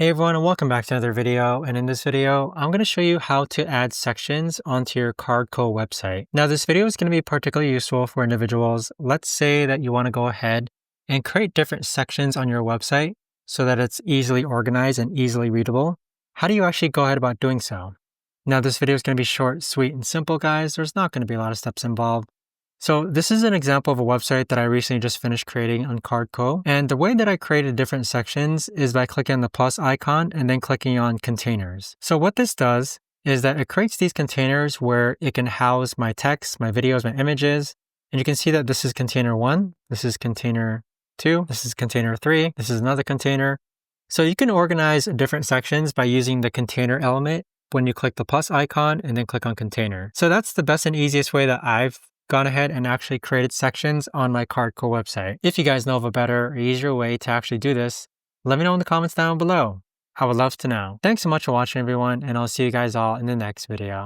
Hey everyone, and welcome back to another video. And in this video, I'm going to show you how to add sections onto your Cardco website. Now, this video is going to be particularly useful for individuals. Let's say that you want to go ahead and create different sections on your website so that it's easily organized and easily readable. How do you actually go ahead about doing so? Now, this video is going to be short, sweet, and simple, guys. There's not going to be a lot of steps involved. So this is an example of a website that I recently just finished creating on Cardco. And the way that I created different sections is by clicking the plus icon and then clicking on containers. So what this does is that it creates these containers where it can house my text, my videos, my images. And you can see that this is container 1, this is container 2, this is container 3, this is another container. So you can organize different sections by using the container element when you click the plus icon and then click on container. So that's the best and easiest way that I've gone ahead and actually created sections on my Cardco website. If you guys know of a better or easier way to actually do this, let me know in the comments down below. I would love to know. Thanks so much for watching, everyone, and I'll see you guys all in the next video.